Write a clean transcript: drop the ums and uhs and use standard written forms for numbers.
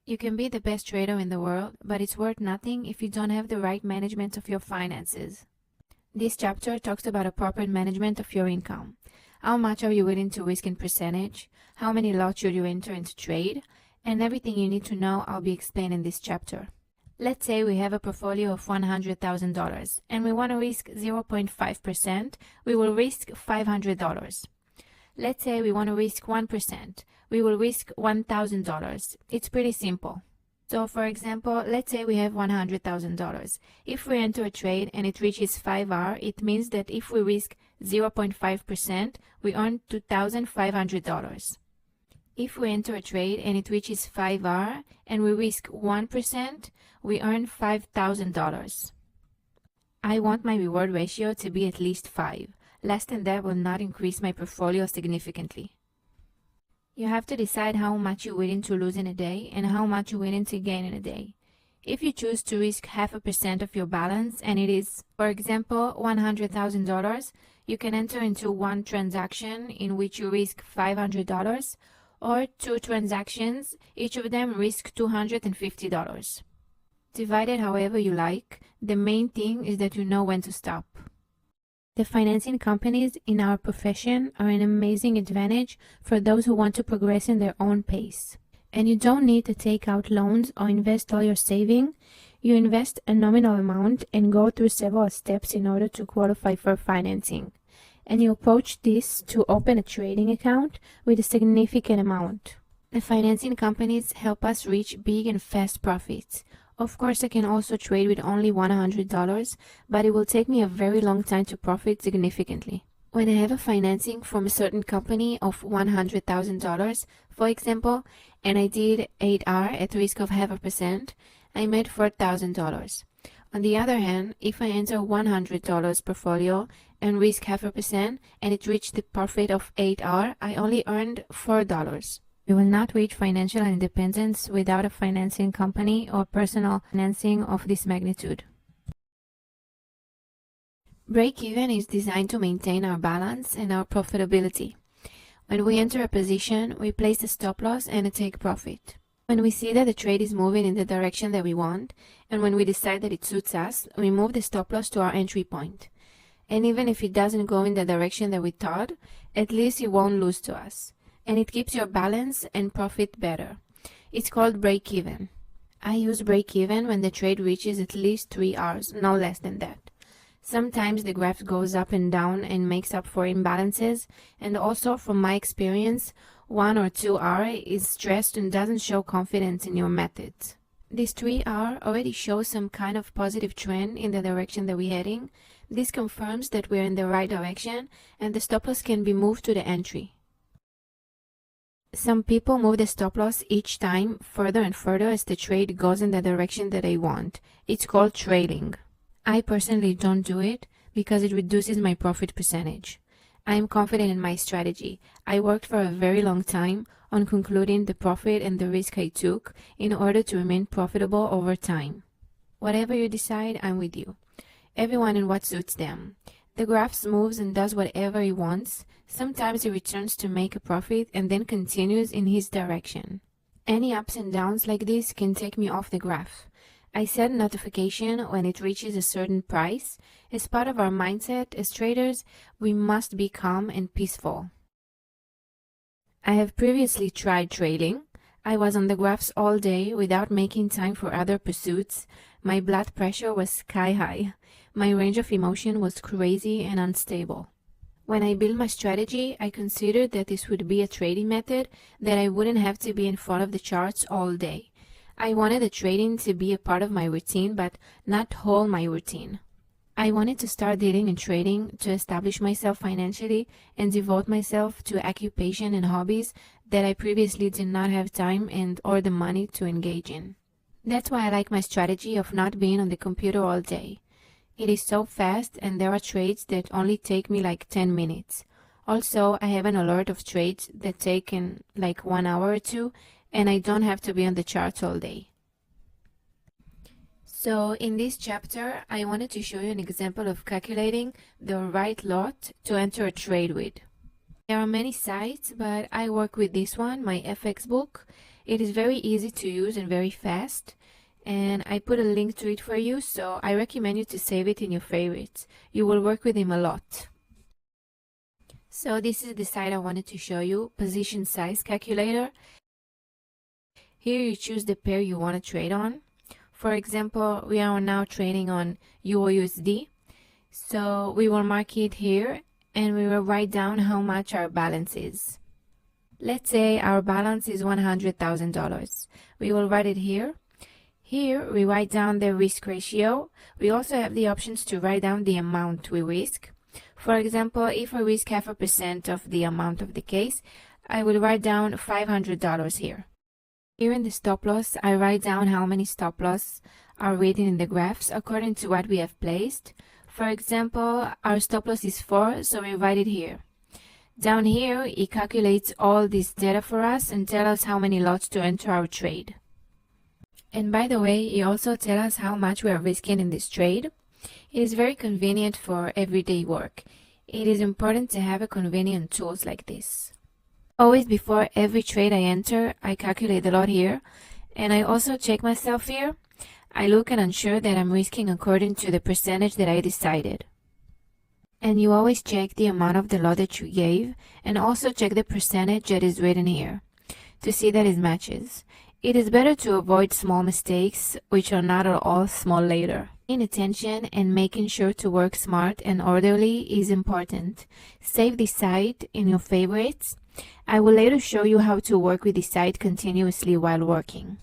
You can be the best trader in the world, but it's worth nothing if you don't have the right management of your finances. This chapter talks about a proper management of your income. How much are you willing to risk in percentage? How many lots should you enter into trade? And everything you need to know I'll be explained in this chapter. Let's say we have a portfolio of $100,000 and we want to risk 0.5%. We will risk $500. Let's say we want to risk 1%. We will risk $1,000. It's pretty simple. So for example, let's say we have $100,000. If we enter a trade and it reaches 5R, it means that if we risk 0.5%, we earn $2,500. If we enter a trade and it reaches 5R and we risk 1%, we earn $5,000. I want my reward ratio to be at least 5. Less than that will not increase my portfolio significantly. You have to decide how much you're willing to lose in a day and how much you're willing to gain in a day. If you choose to risk 0.5% of your balance and it is, for example, $100,000, you can enter into one transaction in which you risk $500 or 2 transactions, each of them risk $250. Divide it however you like. The main thing is that you know when to stop. The financing companies in our profession are an amazing advantage for those who want to progress in their own pace. And you don't need to take out loans or invest all your saving. You invest a nominal amount and go through several steps in order to qualify for financing. And you approach this to open a trading account with a significant amount. The financing companies help us reach big and fast profits. Of course, I can also trade with only $100, but it will take me a very long time to profit significantly. When I have a financing from a certain company of $100,000, for example, and I did 8R at risk of 0.5%, I made $4,000. On the other hand, if I enter $100 portfolio and risk 0.5% and it reached the profit of 8R, I only earned $4. You will not reach financial independence without a financing company or personal financing of this magnitude. Break-even is designed to maintain our balance and our profitability. When we enter a position, we place a stop loss and a take profit. When we see that the trade is moving in the direction that we want, and when we decide that it suits us, we move the stop loss to our entry point. And even if it doesn't go in the direction that we thought, at least it won't lose to us. And it keeps your balance and profit better. It's called break-even. I use break-even when the trade reaches at least 3 Rs, no less than that. Sometimes the graph goes up and down and makes up for imbalances, and also from my experience, 1 or 2 R is stressed and doesn't show confidence in your methods. This 3 R already shows some kind of positive trend in the direction that we're heading. This confirms that we're in the right direction and the stop loss can be moved to the entry. Some people move the stop loss each time further and further as the trade goes in the direction that they want. It's called trailing. I personally don't do it because it reduces my profit percentage. I am confident in my strategy. I worked for a very long time on concluding the profit and the risk I took in order to remain profitable over time. Whatever you decide, I'm with you. Everyone in what suits them. The graph moves and does whatever he wants. Sometimes he returns to make a profit and then continues in his direction. Any ups and downs like this can take me off the graph. I set a notification when it reaches a certain price. As part of our mindset as traders, we must be calm and peaceful. I have previously tried trading. I was on the graphs all day without making time for other pursuits. My blood pressure was sky high. My range of emotion was crazy and unstable. When I built my strategy, I considered that this would be a trading method that I wouldn't have to be in front of the charts all day. I wanted the trading to be a part of my routine, but not whole my routine. I wanted to start dealing in trading to establish myself financially and devote myself to occupation and hobbies that I previously did not have time and or the money to engage in. That's why I like my strategy of not being on the computer all day. It is so fast and there are trades that only take me like 10 minutes. Also, I have an alert of trades that take in like 1 hour or 2 and I don't have to be on the charts all day. So in this chapter, I wanted to show you an example of calculating the right lot to enter a trade with. There are many sites, but I work with this one, my FX book, It is very easy to use and very fast, and I put a link to it for you, so I recommend you to save it in your favorites. You will work with him a lot. So this is the site I wanted to show you, Position Size Calculator. Here you choose the pair you want to trade on. For example, we are now trading on EURUSD. So we will mark it here and we will write down how much our balance is. Let's say our balance is $100,000. We will write it here. Here we write down the risk ratio. We also have the options to write down the amount we risk. For example, if I risk 0.5% of the amount of the case, I will write down $500 here. Here in the stop loss, I write down how many stop loss are written in the graphs according to what we have placed. For example, our stop loss is 4, so we write it here. Down here, it calculates all this data for us and tells us how many lots to enter our trade. And by the way, it also tells us how much we are risking in this trade. It is very convenient for everyday work. It is important to have a convenient tools like this. Always before every trade I enter, I calculate the lot here, and I also check myself here. I look and ensure that I'm risking according to the percentage that I decided. And you always check the amount of the lot that you gave, and also check the percentage that is written here to see that it matches. It is better to avoid small mistakes, which are not at all small later. Paying attention and making sure to work smart and orderly is important. Save the site in your favorites. I will later show you how to work with the site continuously while working.